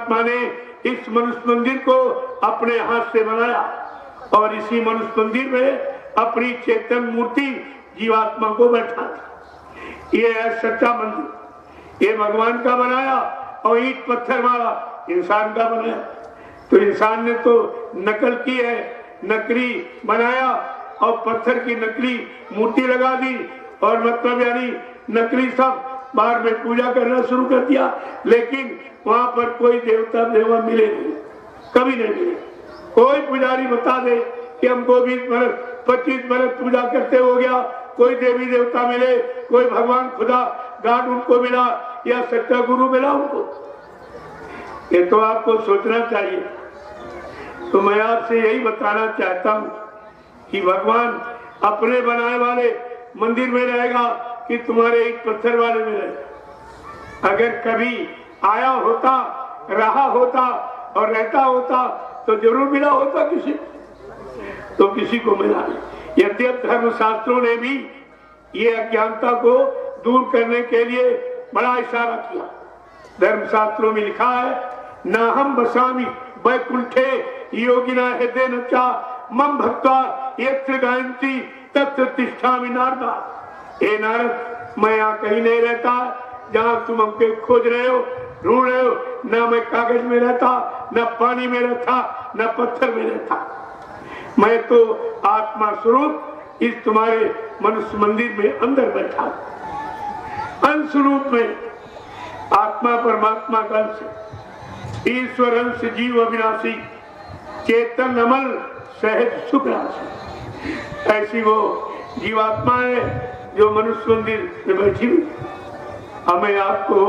परमात्मा ने इस मनुष्य मंदिर को अपने हाथ से बनाया और इसी मनुष्य मंदिर में अपनी चेतन मूर्ति जीवात्मा को बैठा। ये है सच्चा मंदिर, ये भगवान का बनाया और ईंट पत्थर वाला इंसान का बनाया। तो इंसान ने तो नकल की है, नकली बनाया और पत्थर की नकली मूर्ति लगा दी और मतलब यानी नकली सब बाहर में पूजा करना शुरू कर दिया। लेकिन वहां पर कोई देवता देवा मिले नहीं, कभी नहीं मिले। कोई पुजारी बता दे कि हमको 20 बरस 25 बरस पूजा करते हो गया, कोई देवी देवता मिले, कोई भगवान खुदा गॉड उनको मिला या सच्चा गुरु मिला उनको? ये तो आपको सोचना चाहिए। तो मैं आपसे यही बताना चाहता हूँ कि भगवान अपने बनाए वाले मंदिर में रहेगा कि तुम्हारे ईंट पत्थर वाले में रहेगा। अगर कभी आया होता, रहा होता और रहता होता तो जरूर मिला होता किसी, तो किसी को मिला नहीं। यद्यप धर्म शास्त्रों ने भी ये अज्ञानता को दूर करने के लिए बड़ा इशारा किया। धर्म शास्त्रों में लिखा है, ना हम बसामी वैकुंठे योगिना हृदय नचा मम भक्ता यत्र गायन्ति तत्र तिष्ठामि नारदा। हे नारद, मैं यहाँ कहीं नहीं रहता जहाँ तुम हमके खोज रहे हो, ढूंढ रहे हो। न मैं कागज में रहता, न पानी में रहता, न पत्थर में रहता। मैं तो आत्मा स्वरूप इस तुम्हारे मनुष्य मंदिर में अंदर बैठा, अंश रूप में। आत्मा परमात्मा का अंश, ईश्वर अंश, जीव अविनाशी, चेतन अमल, सहज सुख राशि। ऐसी वो जीवात्मा है जो मनुष्य मंदिर में बैठी हुई। हमें आपको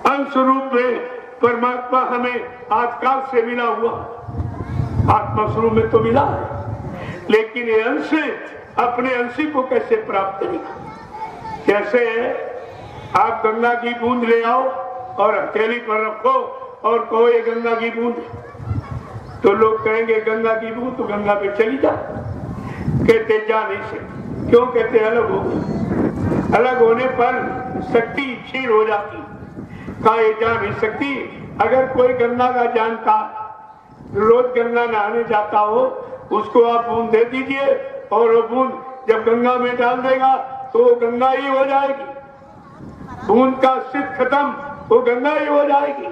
अंश रूप में परमात्मा हमें आजकाल से मिला हुआ, आत्मा स्वरूप में तो मिला है, लेकिन ये अंश अपने अंशी को कैसे प्राप्त करेगा? कैसे है? आप गंगा की बूंद ले आओ और हथेली पर रखो और कहो ये गंगा की बूंद, तो लोग कहेंगे गंगा की बूंद तो गंगा पे चली जा। कहते जा नहीं सकते। क्यों? कहते अलग हो गए। अलग होने पर शक्ति क्षीण हो जाती, कहा ये जा नहीं सकती। अगर कोई गंगा का जानकार रोज गंगा नहाने जाता हो, उसको आप बूंद दे दीजिए और वो बूंद जब गंगा में डाल देगा तो वो गंगा ही हो जाएगी। बूंद का सिद्ध खत्म, वो गंगा ही हो जाएगी।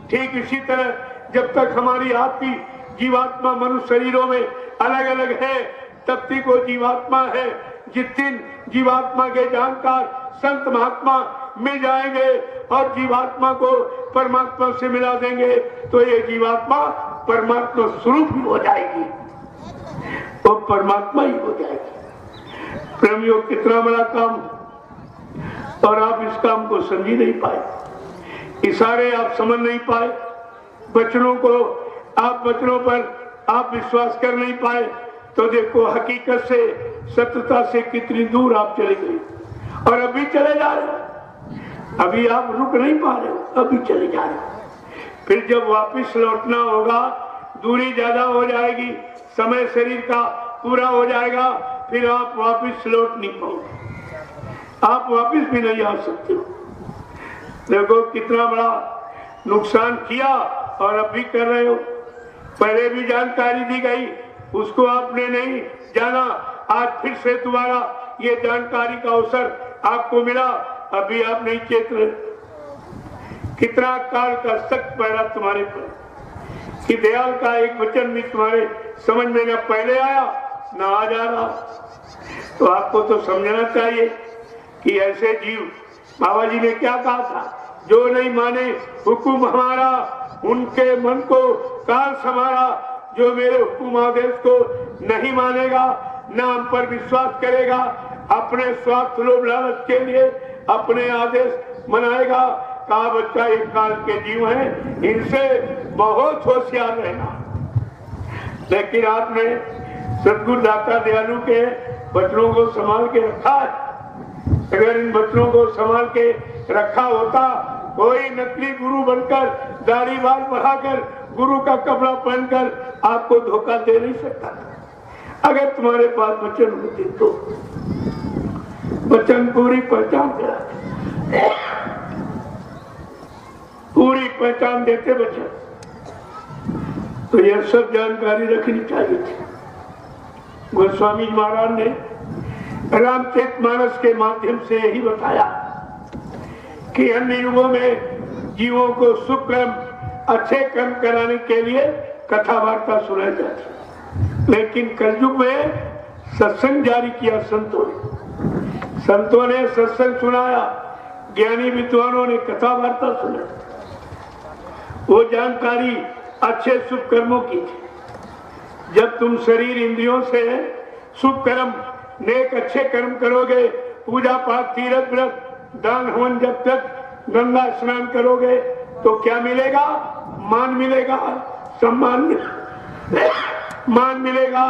ठीक इसी तरह जब तक हमारी आपकी जीवात्मा मनुष्य शरीरों में अलग अलग है, तब तक वो जीवात्मा है। जिस दिन जीवात्मा के जानकार संत महात्मा मिल जाएंगे और जीवात्मा को परमात्मा से मिला देंगे तो ये जीवात्मा परमात्मा स्वरूप ही हो जाएगी, वो परमात्मा ही हो जाएगी। प्रेमियों, कितना बड़ा काम, और आप इस काम को समझ ही नहीं पाए। इशारे आप समझ नहीं पाए, वचनों को आप वचनों पर आप विश्वास कर नहीं पाए। तो देखो हकीकत से, सत्यता से कितनी दूर आप चले गए और अभी चले जा रहे हो। अभी आप रुक नहीं पा रहे हो, अभी चले जा रहे हो। फिर जब वापस लौटना होगा, दूरी ज्यादा हो जाएगी, समय शरीर का पूरा हो जाएगा, फिर आप वापस लौट नहीं पाओगे, आप वापस भी नहीं आ सकते हो। देखो कितना बड़ा नुकसान किया और अब भी कर रहे हो। पहले भी जानकारी दी गई, उसको आपने नहीं जाना। आज फिर से दोबारा ये जानकारी का अवसर आपको मिला, अभी आप नहीं चेत रहे। कितना काल का सख्त पहरा तुम्हारे पर, कि दयाल का एक वचन भी तुम्हारे समझ में न पहले आया न आ जा रहा। तो आपको तो समझना चाहिए कि ऐसे जीव, बाबा जी ने क्या कहा था, जो नहीं माने हुकुम हमारा, उनके मन को काल समारा। जो मेरे हुकुम आदेश को नहीं मानेगा, न हम पर विश्वास करेगा, अपने स्वार्थ लोभ लालच के लिए अपने आदेश मनाएगा। कहा बच्चा एक काल के जीव हैं, इनसे बहुत होशियार रहना। लेकिन आपने सद्गुरु दाता दयालु के बच्चों को संभाल के रखा है। अगर इन बच्चों को संभाल के रखा होता, कोई नकली गुरु बनकर दाढ़ी बाल बढ़ाकर गुरु का कपड़ा पहनकर आपको धोखा दे नहीं सकता। अगर तुम्हारे पास वचन होते तो वचन पूरी पहचान कराते, पूरी पहचान देते वचन। तो यह सब जानकारी रखनी चाहिए थी। गोस्वामी महाराज ने रामचरितमानस के माध्यम से यही बताया कि अन्य युगों में जीवों को सुख कर्म अच्छे कर्म कराने के लिए कथा वार्ता सुनाई जाती, लेकिन कलयुग में सत्संग जारी किया संतों ने सत्संग सुनाया, ज्ञानी विद्वानों ने कथा वार्ता सुनाई। वो जानकारी अच्छे शुभ कर्मों की थी। जब तुम शरीर इंद्रियों से शुभ कर्म नेक अच्छे कर्म करोगे, पूजा पाठ तीर्थ व्रत दान हवन जब तक गंगा स्नान करोगे तो क्या मिलेगा? मान मिलेगा, सम्मान मान मिलेगा,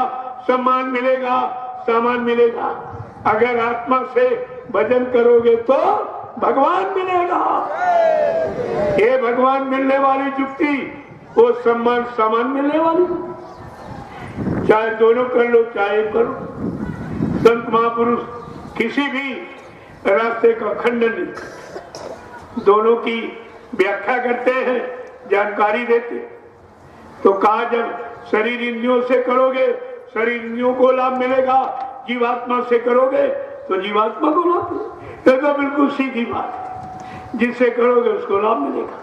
सम्मान मिलेगा, सामान मिलेगा। अगर आत्मा से भजन करोगे तो भगवान मिलेगा। ये भगवान मिलने वाली जुक्ति, वो सम्मान सामान मिलने वाली, चाहे दोनों कर लो चाहे करो। संत महापुरुष किसी भी रास्ते का खंडन नहीं करते, दोनों की व्याख्या करते हैं, जानकारी देते। तो कहा जब शरीर इंद्रियों से करोगे शरीर इंद्रियों को लाभ मिलेगा, जीवात्मा से करोगे तो जीवात्मा को लाभ मिलेगा। तो बिल्कुल सीधी बात है, जिससे करोगे उसको लाभ मिलेगा।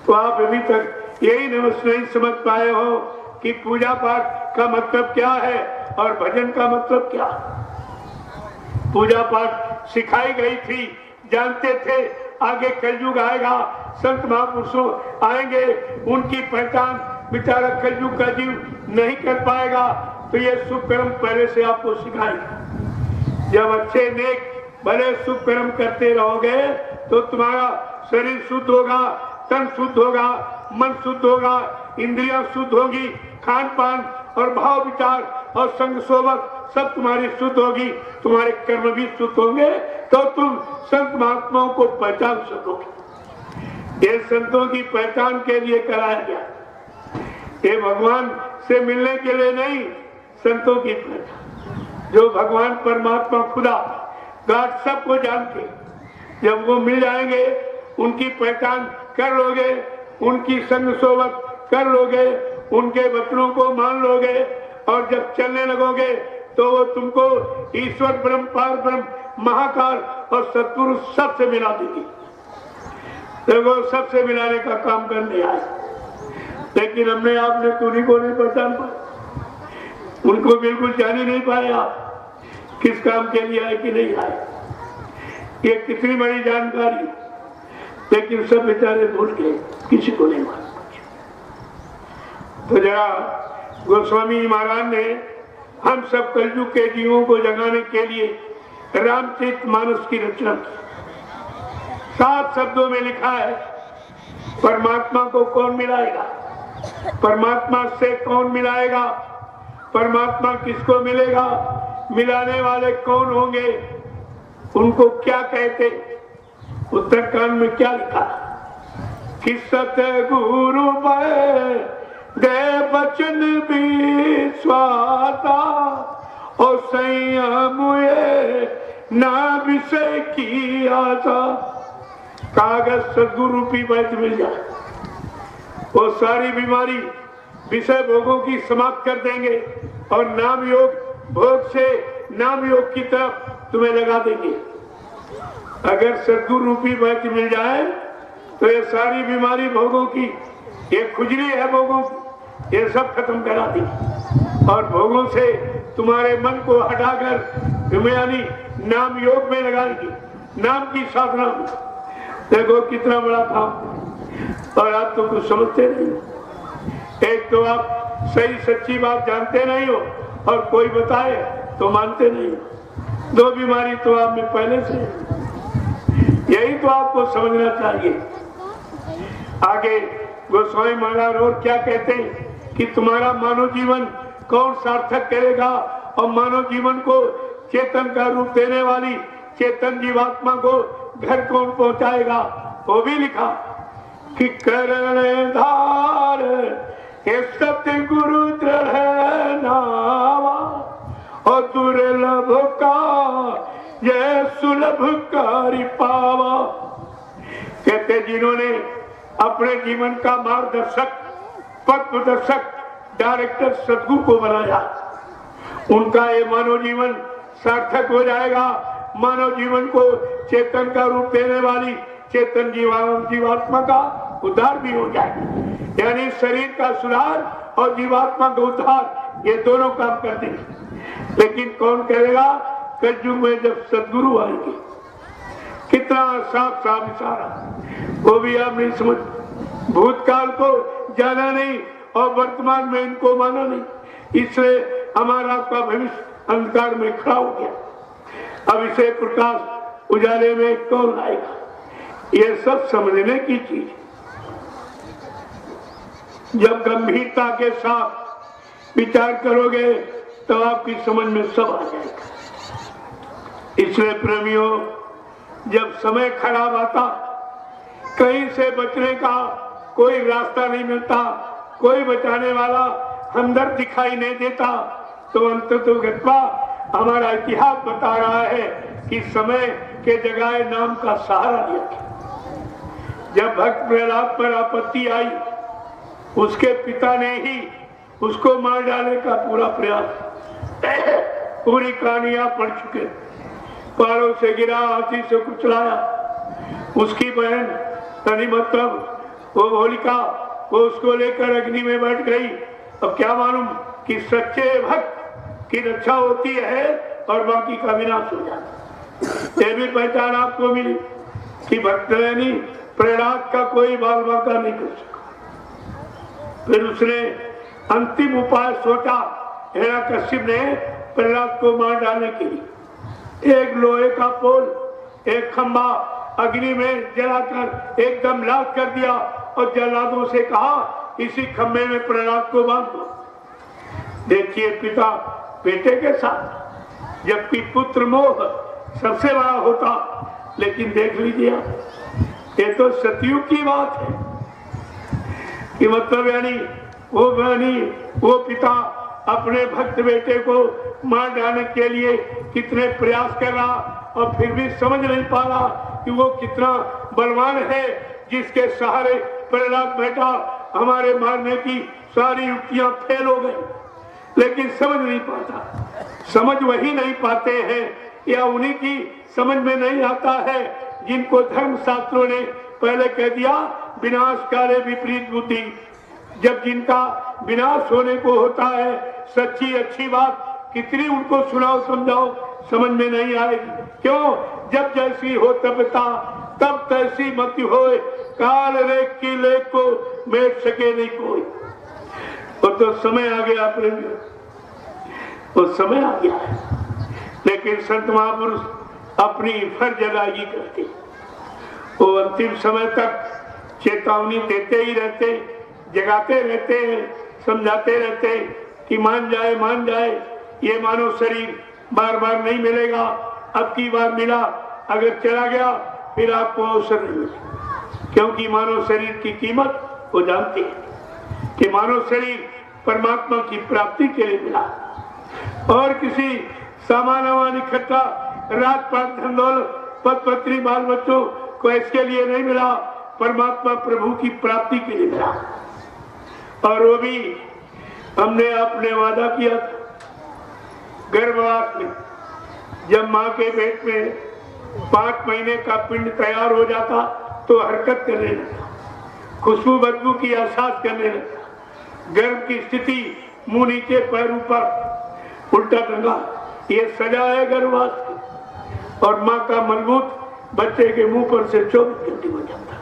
तो आप अभी तक यही नहीं समझ पाए हो कि पूजा पाठ का मतलब क्या है और भजन का मतलब क्या। पूजा पाठ सिखाई गई थी, जानते थे आगे कलयुग आएगा, संत महापुरुषों आएंगे, उनकी पहचान बेचारा कलयुग का जीव नहीं कर पाएगा, तो ये शुभ कर्म पहले से आपको सिखाएगा। जब अच्छे नेक भले शुभ कर्म करते रहोगे तो तुम्हारा शरीर शुद्ध होगा, तन शुद्ध होगा, मन शुद्ध होगा, इंद्रियां शुद्ध होगी, खान पान और भाव विचार और संग सोबत सब तुम्हारी शुद्ध होगी, तुम्हारे कर्म भी शुद्ध होंगे, तो तुम संत महात्माओं को पहचान सकोगे। ये संतों की पहचान के लिए कराया गया, ये भगवान से मिलने के लिए नहीं, संतों की पहचान। जो भगवान परमात्मा खुदा गाठ सबको जानते, जब वो मिल जाएंगे उनकी पहचान कर लोगे, उनकी संग सोबत कर लोगे, उनके वचनों को मान लोगे, और जब चलने लगोगे तो वो तुमको ईश्वर ब्रह्म पार ब्रह्म महाकाल और सत्पुरुष सबसे मिला देगी। देखो सबसे मिलाने का काम करने आए, लेकिन हमने आपने तुरी को नहीं पहचान पाया, उनको बिल्कुल जान ही नहीं पाए आप किस काम के लिए आए कि नहीं आए। ये कितनी बड़ी जानकारी, लेकिन सब बेचारे भूल गए, किसी को नहीं मालूम। तो जरा गोस्वामी महाराज ने हम सब कलयुग के जीवों को जगाने के लिए रामचरितमानस की रचना की। 7 शब्दों में लिखा है, परमात्मा को कौन मिलाएगा, परमात्मा से कौन मिलाएगा, परमात्मा किसको मिलेगा, मिलाने वाले कौन होंगे, उनको क्या कहते। उत्तरकांड में क्या लिखा कि सतगुरु दे बचन भी स्वाता और संयम ना विषय की आशा। कागज सदगुरु रूपी वैद्य मिल जाए, वो सारी बीमारी विषय भोगों की समाप्त कर देंगे और नाम योग भोग से नाम योग की तरफ तुम्हें लगा देंगे। अगर सदगुरु रूपी वैद्य मिल जाए तो ये सारी बीमारी भोगों की, ये खुजली है भोगों की, ये सब खत्म करा दी और भोगों से तुम्हारे मन को हटाकर यानी नाम योग में लगाएगी, नाम की साधना में। देखो कितना बड़ा काम, और आप तो कुछ समझते नहीं। एक तो आप सही सच्ची बात जानते नहीं हो और कोई बताए तो मानते नहीं हो। 2 बीमारी तो आप में पहले से, यही तो आपको समझना चाहिए। आगे गोस्वामी महाराज और क्या कहते हैं कि तुम्हारा मानव जीवन कौन सार्थक करेगा और मानव जीवन को चेतन का रूप देने वाली चेतन जीवात्मा को घर कौन पहुंचाएगा, वो भी लिखा कि करण धार हे सत्य गुरु दृढ़ नावा और दुर्लभ का ये सुलभ कारी पावा। कहते जिन्होंने अपने जीवन का मार्गदर्शक पथ प्रदर्शक डायरेक्टर सदगुरु को बनाया। उनका ये मानव जीवन सार्थक हो जाएगा। मानव जीवन को चेतन का रूप देने वाली चेतन जीवात्मा का उद्धार भी हो जाएगा। यानी शरीर का सुधार और जीवात्मा का उद्धार, ये दोनों काम कर देंगे। लेकिन कौन करेगा? कलयुग में जब सदगुरु आएंगे। कितना साफ साफ इशारा, वो भी आप नहीं समझ। भूतकाल को जाना नहीं और वर्तमान में इनको माना नहीं, इसलिए हमारा आपका भविष्य अंधकार में खड़ा हो गया। अब इसे प्रकाश उजाले में कौन लाएगा? ये सब समझने की चीज। जब गंभीरता के साथ विचार करोगे तो आपकी समझ में सब आ जाएगा। इसलिए प्रेमियों, जब समय खराब आता, कहीं से बचने का कोई रास्ता नहीं मिलता, कोई बचाने वाला हमदर्द दिखाई नहीं देता, तो अंततोगत्वा हमारा इतिहास बता रहा है कि समय के जगह नाम का सहारा लिया। जब भक्त प्रहलाद पर आपत्ति आई, उसके पिता ने ही उसको मार डालने का पूरा प्रयास, पूरी कहानियां पढ़ चुके। पहाड़ों से गिरा, हाथी से कुचलाया, उसकी बहन तनी मतलब वो होलिका, वो उसको लेकर अग्नि में बैठ गई। अब क्या मालूम कि सच्चे भक्त की रक्षा होती है और बाकी का विनाश हो जाता। ये भी पहचान आपको मिली कि भक्त यानी प्रहलाद का कोई बाल बांका नहीं कर सका। फिर उसने अंतिम उपाय सोचा। हिरण्यकश्यप ने प्रहलाद को मार डालने के लिए एक लोहे का पोल, एक खंबा अग्नि में जलाकर एकदम लाल कर दिया और जल्लादों से कहा, इसी खंबे में प्रहलाद को बांध दो। देखिए पिता बेटे के साथ, जबकि पुत्र मोह सबसे बड़ा होता। लेकिन देख लीजिए, ये तो सतयुग की बात है कि मतलब यानी वो पिता अपने भक्त बेटे को मार डालने के लिए कितने प्रयास कर रहा और फिर भी समझ नहीं पा रहा कि वो कितना बलवान है, जिसके सहारे प्रहलाद बेटा हमारे मारने की सारी युक्तियां फेल हो गई। लेकिन समझ नहीं पाता। समझ वही नहीं पाते हैं या उन्हीं की समझ में नहीं आता है जिनको धर्म शास्त्रों ने पहले कह दिया, विनाश काले विपरीत बुद्धि। जब जिनका विनाश होने को होता है, सच्ची अच्छी बात कितनी उनको सुनाओ समझाओ, समझ में नहीं आएगी। क्यों? जब जैसी हो तबता तब तैसी मत होए, काल रेख की लेख को मेट सके नहीं कोई। और तो समय आ गया प्रेमियों, तो समय आ गया है। लेकिन संत महापुरुष अपनी फर्ज अदायगी करते, वो अंतिम समय तक चेतावनी देते ही रहते, जगाते रहते हैं, समझाते रहते हैं कि मान जाए, ये मानव शरीर बार बार नहीं मिलेगा। अब की बार मिला, अगर चला गया फिर आपको अवसर नहीं मिलेगा। क्योंकि मानव शरीर की कीमत वो जानते हैं कि मानव शरीर परमात्मा की प्राप्ति के लिए मिला, और किसी सामान वामान इकट्ठा राजपाट धन दौलत पद पत्री बाल बच्चों को इसके लिए नहीं मिला, परमात्मा प्रभु की प्राप्ति के लिए मिला। और वो भी हमने अपने वादा किया था गर्भवास में, जब माँ के पेट में 5 महीने का पिंड तैयार हो जाता तो हरकत करने लगता, खुशबू बदबू की एहसास करने लगता, गर्भ की स्थिति मुंह नीचे पैर ऊपर उल्टा टंगा, ये सजा है गर्भवास की। और माँ का मलबूत बच्चे के मुंह पर से 24 घंटे हो जाता।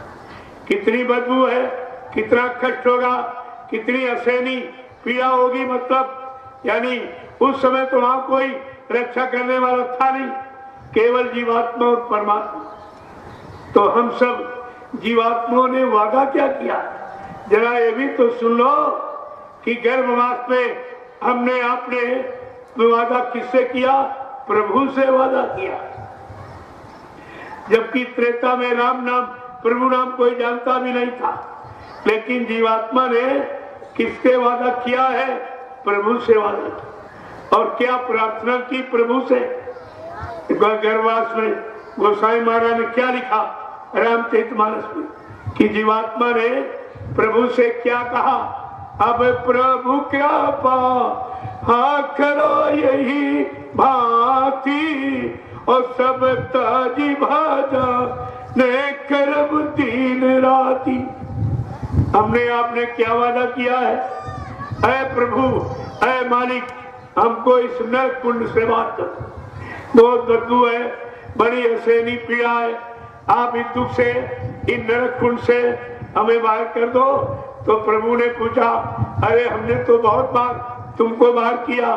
कितनी बदबू है, कितना कष्ट होगा, कितनी असहनीय पीड़ा होगी। मतलब यानी उस समय तो वहां कोई रक्षा करने वाला था नहीं, केवल जीवात्मा और परमात्मा। तो हम सब जीवात्माओं ने वादा क्या किया, जरा ये भी तो सुन लो कि गर्भवास में हमने अपने वादा किससे किया? प्रभु से वादा किया। जबकि त्रेता में राम नाम प्रभु नाम कोई जानता भी नहीं था, लेकिन जीवात्मा ने किससे वादा किया है? प्रभु से वादा किया। और क्या प्रार्थना की प्रभु से? गर्भवास में गोसाई महाराज ने क्या लिखा रामचरितमानस में कि जीवात्मा ने प्रभु से क्या कहा? अब प्रभु कृपा हाँ करो यही भांति, और सब ताजी भाजा ने करब दिन राती। हमने आपने क्या वादा किया है? ऐ प्रभु, ऐ मालिक, हमको इस नरक कुंड से बात कर। बहुत बदबू है, बड़ी हसेनी पीड़ा है, आप इस दुख से, इन नरक कुंड से हमें बाहर कर दो। तो प्रभु ने पूछा, अरे हमने तो बहुत बार तुमको बाहर किया,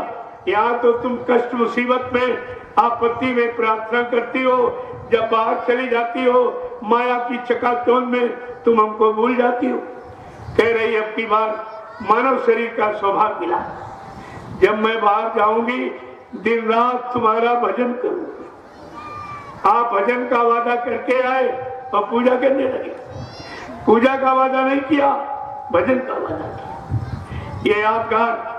यहाँ तो तुम कष्ट मुसीबत में, आपत्ति में प्रार्थना करती हो, जब बाहर चली जाती हो माया की चकाचौंध में तुम हमको भूल जाती हो। कह रही अब की बार मानव शरीर का सौभाग्य मिला, जब मैं बाहर जाऊंगी दिन रात तुम्हारा भजन करूंगी। आप भजन का वादा करके आए और पूजा करने लगे। पूजा का वादा नहीं किया, भजन का वादा किया। ये यादगार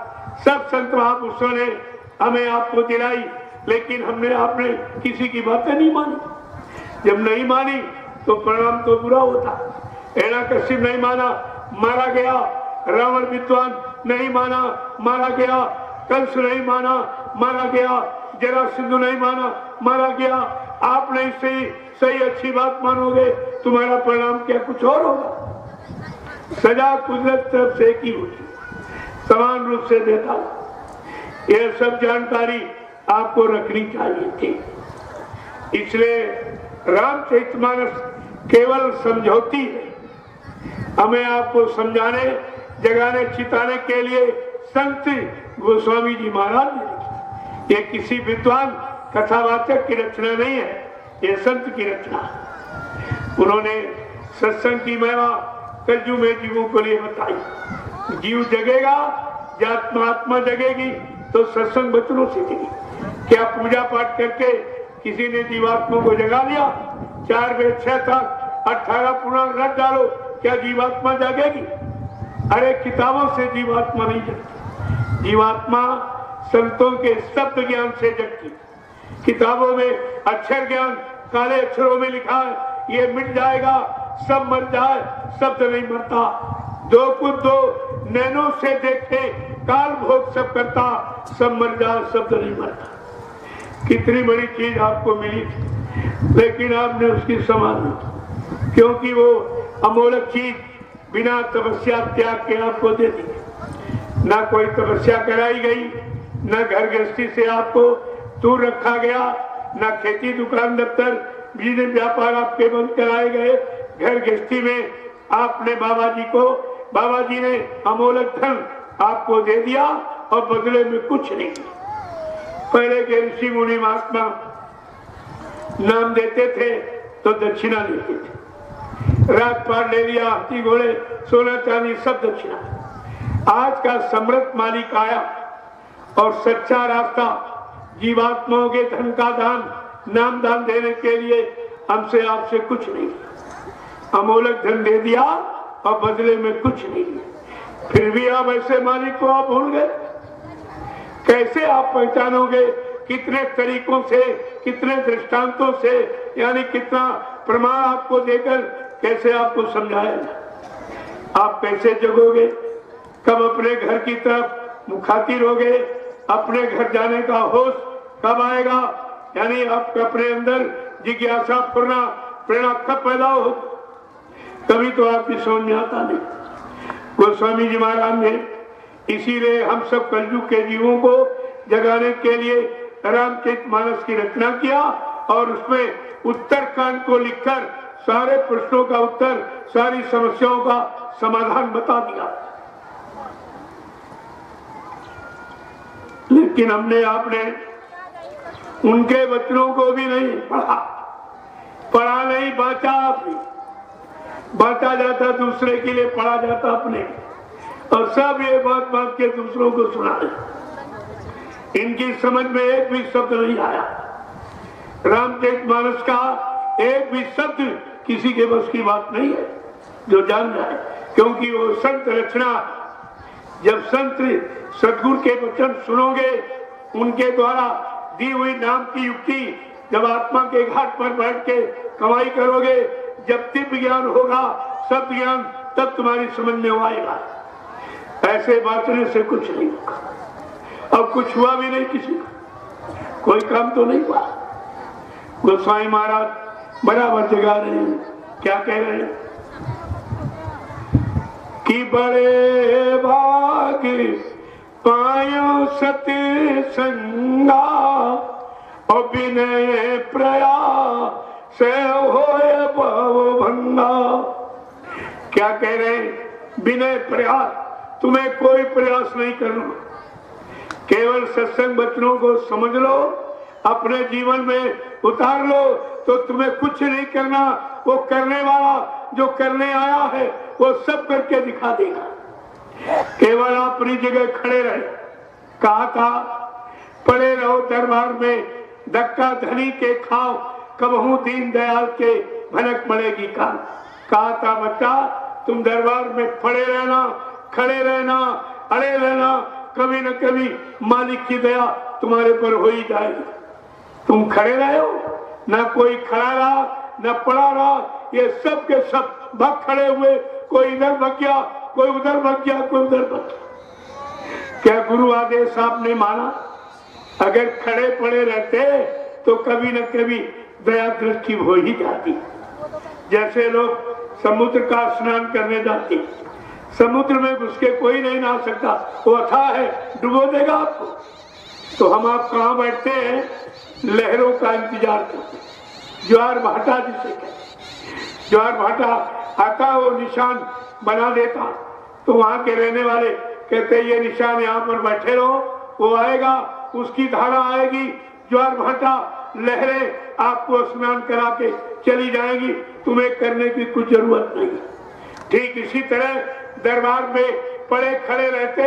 सब संत महापुरुषों ने हमें आपको दिलाई, लेकिन आपने किसी की बातें नहीं मानी। जब नहीं मानी तो परिणाम तो बुरा होता। हिरण्यकश्यप नहीं माना, मारा गया। रावण विद्वान नहीं माना, मारा गया। कंस नहीं माना, मारा गया। जरासंध नहीं माना, मारा गया। आप नहीं सही अच्छी बात मानोगे, तुम्हारा परिणाम क्या कुछ और होगा। सजा कुदरत तरफ से की होती, समान रूप से देता। यह सब जानकारी आपको रखनी चाहिए थी। इसलिए रामचरितमानस केवल समझौती है, हमें आपको समझाने, जगाने, चिताने के लिए संत गोस्वामी जी महाराज ने लिखी। ये किसी विद्वान कथावाचक की रचना नहीं है, ये संत की रचना। उन्होंने सत्संग की महिमा कलयुग में जीवों को लिए बताई। जीव जगेगा, जब आत्मा जगेगी तो सत्संग वचनों से जगेगी। क्या पूजा पाठ करके किसी ने जीवात्मा को जगा लिया? 4 वेद 6 तक 18 पुराण रट डालो, क्या जीवात्मा जागेगी? अरे किताबों से जीवात्मा नहीं जगती, जीवात्मा संतों के शब्द ज्ञान से जगती। किताबों में अक्षर ज्ञान काले अक्षरों में लिखा है, ये मिट जाएगा, सब मर जाए, शब्द नहीं मरता। दो कुछ दो नैनों से देखे, काल भोग सब करता, सब मर जाए, शब्द नहीं मरता। कितनी बड़ी चीज आपको मिली थी, लेकिन आपने उसकी संभाल ली, क्योंकि वो अमोलक चीज बिना तपस्या त्याग के आपको दे दी। ना कोई तपस्या कराई गई, ना घर गृहस्थी से आपको दूर रखा गया, ना खेती दुकान दफ्तर बिजनेस व्यापार आपके बंद कराए गए। घर गृहस्थी में आपने बाबा जी ने अमोलक धन आपको दे दिया और बदले में कुछ नहीं। पहले के ऋषि मुनि महात्मा नाम देते थे तो दक्षिणा लेते थे, राजपाट ले लिया, हाथी घोड़े सोना चांदी सब दक्षिणा। आज का समृद्ध मालिक आया और सच्चा रास्ता जीवात्माओं के धन का दान, नाम दान देने के लिए हमसे आपसे कुछ नहीं, अमोलक धन दे दिया और बदले में कुछ नहीं। फिर भी आप ऐसे मालिक को आप भूल गए। कैसे आप पहचानोगे? कितने तरीकों से, कितने दृष्टांतों से, यानी कितना प्रमाण आपको देकर कैसे आपको समझाया जाए? आप कैसे जगोगे? कब अपने घर की तरफ मुखातिर होगे? अपने घर जाने का होश कब आएगा? यानी आप अपने अंदर जिज्ञासा प्रेरणा कब पैदा हो? कभी तो आपकी समझ में आता नहीं। गोस्वामी जी महाराज ने इसीलिए हम सब कलयुग के जीवों को जगाने के लिए रामचरितमानस की रचना किया और उसमें उत्तरकांड को लिखकर सारे प्रश्नों का उत्तर, सारी समस्याओं का समाधान बता दिया। लेकिन आपने उनके वचनों को भी नहीं पढ़ा नहीं, बांटा जाता दूसरे के लिए, पढ़ा जाता अपने, और सब ये बात के दूसरों को सुनाए। इनकी समझ में एक भी शब्द नहीं आया। रामचरितमानस का एक भी शब्द किसी के बस की बात नहीं है जो जान जाए, क्योंकि वो संत रचना। जब संत सदगुरु के वचन सुनोगे, उनके द्वारा दी हुई नाम की युक्ति, जब आत्मा के घाट पर बैठ के कमाई करोगे, जब दिव्य ज्ञान होगा, शब्द ज्ञान, तब तुम्हारी समझ में आएगा। ऐसे बांटने से कुछ नहीं होगा। अब कुछ हुआ भी नहीं, किसी का कोई काम तो नहीं हुआ। गोस्वामी महाराज बराबर जगा रहे हैं, क्या कह रहे हैं कि बड़े भाग पायो सत्संगा और विनय प्रयास होए भव भंगा। क्या कह रहे हैं? विनय प्रयास, तुम्हें कोई प्रयास नहीं करना, केवल सत्संग वचनों को समझ लो, अपने जीवन में उतार लो, तो तुम्हें कुछ नहीं करना। वो करने वाला जो करने आया है वो सब करके दिखा देगा। केवल अपनी जगह खड़े रहे। कहा था पड़े रहो दरबार में, धक्का धनी के खाओ, कबहू दीन दयाल के भनक पड़ेगी कान। कहा था बच्चा तुम दरबार में पड़े रहना, खड़े रहना, अड़े रहना, कभी न कभी मालिक की दया तुम्हारे पर हो ही जाएगी। तुम खड़े रहे हो, न कोई खड़ा रहा न पड़ा रहा, ये सब के सब भाग खड़े हुए, कोई इधर भाग गया, कोई उधर भाग गया, कोई उधर भाग गया। क्या गुरु आदेश आपने माना? अगर खड़े पड़े रहते तो कभी न कभी दया दृष्टि हो ही जाती। जैसे लोग समुद्र का स्नान करने जाते, समुद्र में घुस के कोई नहीं नहा सकता, वो अथाह है, डुबो देगा आपको। तो हम आप कहाँ बैठते हैं? लहरों का इंतजार करते, ज्वार भाटा जिसे कहते। ज्वार भाटा आता वो निशान बना देता, तो वहां के रहने वाले कहते ये निशान यहाँ पर बैठे रहो, वो आएगा, उसकी धारा आएगी, ज्वार भाटा लहरें आपको स्नान करा के चली जाएगी, तुम्हें करने की कुछ जरूरत नहीं। ठीक इसी तरह दरबार में पड़े खड़े रहते